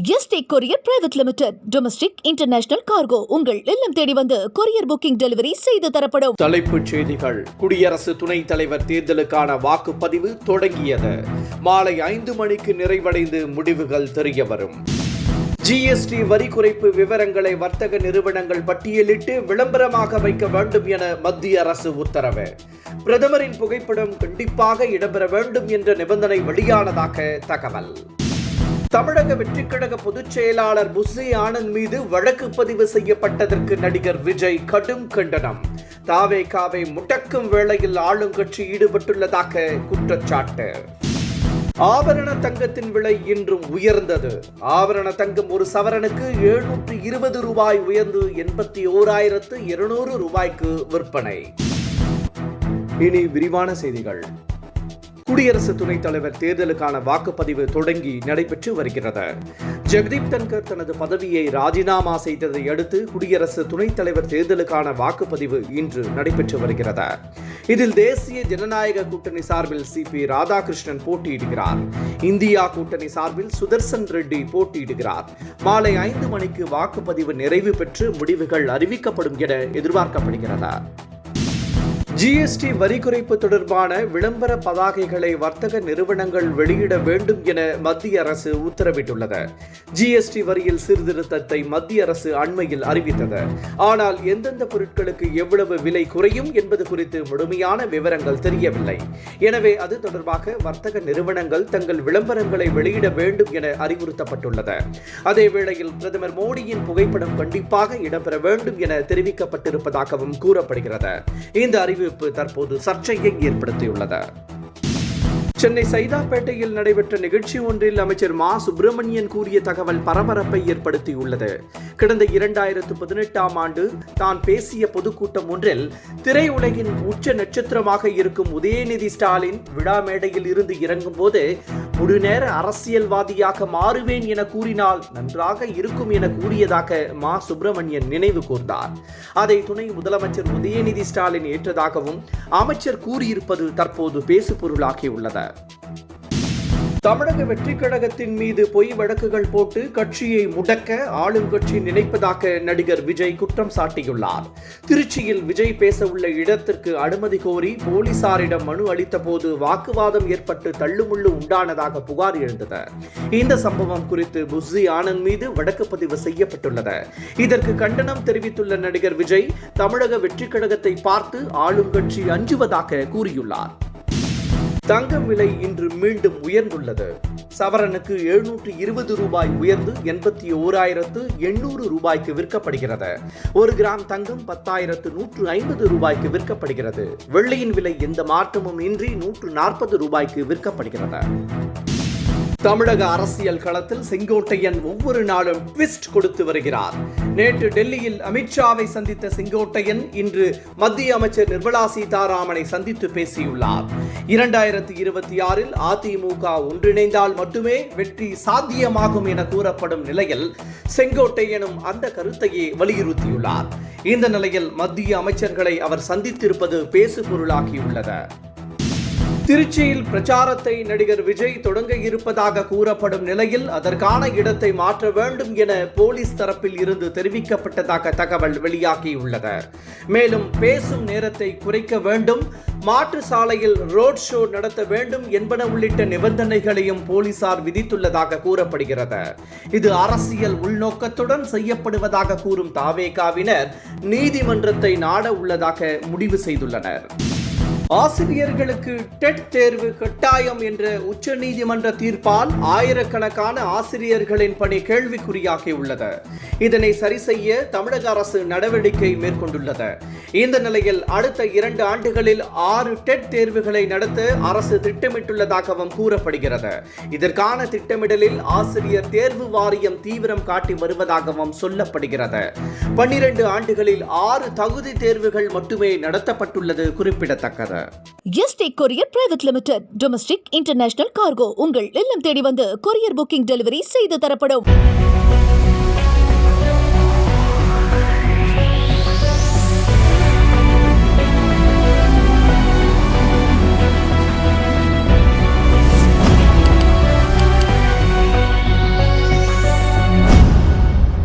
Yesterday courier private limited. Domestic international cargo உங்கள் இல்லம் தேடி வந்து கொரியர் புக்கிங் டெலிவரி செய்து தரப்படும். தலைப்புச் செய்திகள். குடியரசு துணைத் தலைவர் தேர்தலுக்கான வாக்குப்பதிவு தொடங்கியது. மாலை 5 மணிக்கு நிறைவடைந்து முடிவுகள் தெரியவரும். ஜிஎஸ்டி வரி குறைப்பு விவரங்களை வர்த்தக நிறுவனங்கள் பட்டியலிட்டு விளம்பரமாக வைக்க வேண்டும் என மத்திய அரசு உத்தரவு. பிரதமரின் புகைப்படம் கண்டிப்பாக இடம்பெற வேண்டும் என்ற நிபந்தனை வெளியானதாக தகவல். தமிழக வெற்றிக்கழக பொதுச் செயலாளர் புஸ்ஸி ஆனந்த் மீது வழக்கு பதிவு செய்யப்பட்டதற்கு நடிகர் விஜய் கடும் கண்டனம். தாவேகாவை முடக்கும் வேளையில் ஆளுங்கட்சி ஈடுபட்டுள்ளதாக குற்றச்சாட்டு. ஆபரண தங்கத்தின் விலை இன்றும் உயர்ந்தது. ஆபரண தங்கம் ஒரு சவரனுக்கு 720 ரூபாய் உயர்ந்து 81,200 ரூபாய்க்கு விற்பனை. இனி விரிவான செய்திகள். குடியரசு துணைத் தலைவர் தேர்தலுக்கான வாக்குப்பதிவு தொடங்கி நடைபெற்று வருகிறது. ஜெகதீப் தன்கர் தனது பதவியை ராஜினாமா செய்ததை அடுத்து குடியரசு துணைத் தலைவர் தேர்தலுக்கான வாக்குப்பதிவு இன்று நடைபெற்று வருகிறது. இதில் தேசிய ஜனநாயக கூட்டணி சார்பில் சிபி ராதாகிருஷ்ணன் போட்டியிடுகிறார். இந்தியா கூட்டணி சார்பில் சுதர்சன் ரெட்டி போட்டியிடுகிறார். மாலை 5 மணிக்கு வாக்குப்பதிவு நிறைவு பெற்று முடிவுகள் அறிவிக்கப்படும் என எதிர்பார்க்கப்படுகிறது. ஜிஎஸ்டி வரி குறைப்பு தொடர்பான விளம்பர பதாகைகளை வர்த்தக நிறுவனங்கள் வெளியிட வேண்டும் என மத்திய அரசு உத்தரவிட்டுள்ளது. ஜிஎஸ்டி வரியில் சீர்திருத்தத்தை மத்திய அரசு அண்மையில் அறிவித்தது. ஆனால் எந்தெந்த பொருட்களுக்கு எவ்வளவு விலை குறையும் என்பது குறித்து முழுமையான விவரங்கள் தெரியவில்லை. எனவே அது தொடர்பாக வர்த்தக நிறுவனங்கள் தங்கள் விளம்பரங்களை வெளியிட வேண்டும் என அறிவுறுத்தப்பட்டுள்ளது. அதேவேளையில் பிரதமர் மோடியின் புகைப்படம் கண்டிப்பாக இடம்பெற வேண்டும் என தெரிவிக்கப்பட்டிருப்பதாகவும் கூறப்படுகிறது. இந்த அறிவிப்பு தற்போது சர்ச்சையை ஏற்படுத்தியுள்ளது. சென்னை சைதாப்பேட்டையில் நடைபெற்ற நிகழ்ச்சி ஒன்றில் அமைச்சர் மா சுப்பிரமணியன் கூறிய தகவல் பரபரப்பை ஏற்படுத்தியுள்ளது. கடந்த 2018ஆம் ஆண்டு தான் பேசிய பொதுக்கூட்டம் ஒன்றில் திரையுலகின் உச்ச நட்சத்திரமாக இருக்கும் உதயநிதி ஸ்டாலின் விழா மேடையில் இருந்து இறங்கும் போது முழுநேர அரசியல்வாதியாக மாறுவேன் என கூறினால் நன்றாக இருக்கும் என கூறியதாக மா சுப்பிரமணியன் நினைவு கூர்ந்தார். அதை துணை முதலமைச்சர் உதயநிதி ஸ்டாலின் ஏற்றதாகவும் அமைச்சர் கூறியிருப்பது தற்போது பேசுபொருளாகியுள்ளது. தமிழக வெற்றிக் கழகத்தின் மீது பொய் வழக்குகள் போட்டு கட்சியை முடக்க ஆளுங்கட்சி நினைப்பதாக நடிகர் விஜய் குற்றம் சாட்டியுள்ளார். திருச்சியில் விஜய் பேச உள்ள இடத்திற்கு அனுமதி கோரி போலீசாரிடம் மனு அளித்த போது வாக்குவாதம் ஏற்பட்டு தள்ளுமுள்ளு உண்டானதாக புகார் எழுந்தது. இந்த சம்பவம் குறித்து புஸ்ஸி ஆனந்த் மீது வழக்கு பதிவு செய்யப்பட்டுள்ளது. இதற்கு கண்டனம் தெரிவித்துள்ள நடிகர் விஜய் தமிழக வெற்றிக் கழகத்தை பார்த்து ஆளுங்கட்சி அஞ்சுவதாக கூறியுள்ளார். தங்கம் விலை இன்று மீண்டும் உயர்ந்துள்ளது. சவரனுக்கு 720 ரூபாய் உயர்ந்து 81,800 ரூபாய்க்கு விற்கப்படுகிறது. 1 கிராம் தங்கம் 10,150 ரூபாய்க்கு விற்கப்படுகிறது. வெள்ளியின் விலை எந்த மாற்றமும் இன்றி 140 ரூபாய்க்கு விற்கப்படுகிறது. தமிழக அரசியல் களத்தில் செங்கோட்டையன் ஒவ்வொரு நாளும் ட்விஸ்ட் கொடுத்து வருகிறார். நேற்று டெல்லியில் அமித்ஷாவை சந்தித்த செங்கோட்டையன் இன்று மத்திய அமைச்சர் நிர்மலா சீதாராமனை சந்தித்து பேசியுள்ளார். 2026இல் அதிமுக ஒன்றிணைந்தால் மட்டுமே வெற்றி சாத்தியமாகும் என கூறப்படும் நிலையில் செங்கோட்டையனும் அந்த கருத்தையே வலியுறுத்தியுள்ளார். இந்த நிலையில் மத்திய அமைச்சர்களை அவர் சந்தித்திருப்பது பேசுபொருளாகியுள்ளது. திருச்சியில் பிரச்சாரத்தை நடிகர் விஜய் தொடங்க இருப்பதாக கூறப்படும் நிலையில் அதற்கான இடத்தை மாற்ற வேண்டும் என போலீஸ் தரப்பில் இருந்து தெரிவிக்கப்பட்டதாக தகவல் வெளியாகியுள்ளது. மேலும் பேசும் நேரத்தை குறைக்க வேண்டும், மாற்று சாலையில் ரோட் ஷோ நடத்த வேண்டும் என்பன உள்ளிட்ட நிபந்தனைகளையும் போலீசார் விதித்துள்ளதாக கூறப்படுகிறது. இது அரசியல் உள்நோக்கத்துடன் செய்யப்படுவதாக கூறும் தாவேகாவினர் நீதிமன்றத்தை நாட உள்ளதாக முடிவு செய்துள்ளனர். ஆசிரியர்களுக்கு டெட் தேர்வு கட்டாயம் என்ற உச்சநீதிமன்ற தீர்ப்பால் ஆயிரக்கணக்கான ஆசிரியர்களின் பணி கேள்விக்குறியாகியுள்ளது. இதனை சரி செய்ய தமிழக அரசு நடவடிக்கை மேற்கொண்டுள்ளது. இந்த நிலையில் அடுத்த 2 ஆண்டுகளில் 6 டெட் தேர்வுகளை நடத்த அரசு திட்டமிட்டுள்ளதாகவும் கூறப்படுகிறது. இதற்கான திட்டமிடலில் ஆசிரியர் தேர்வு வாரியம் தீவிரம் காட்டி வருவதாகவும் சொல்லப்படுகிறது. 12 ஆண்டுகளில் 6 தகுதி தேர்வுகள் மட்டுமே நடத்தப்பட்டுள்ளது குறிப்பிடத்தக்கது. Yesterday courier private limited. Domestic international cargo உங்கள் இல்லம் தேடி வந்து கொரியர் புக்கிங் டெலிவரி செய்து தரப்படும்.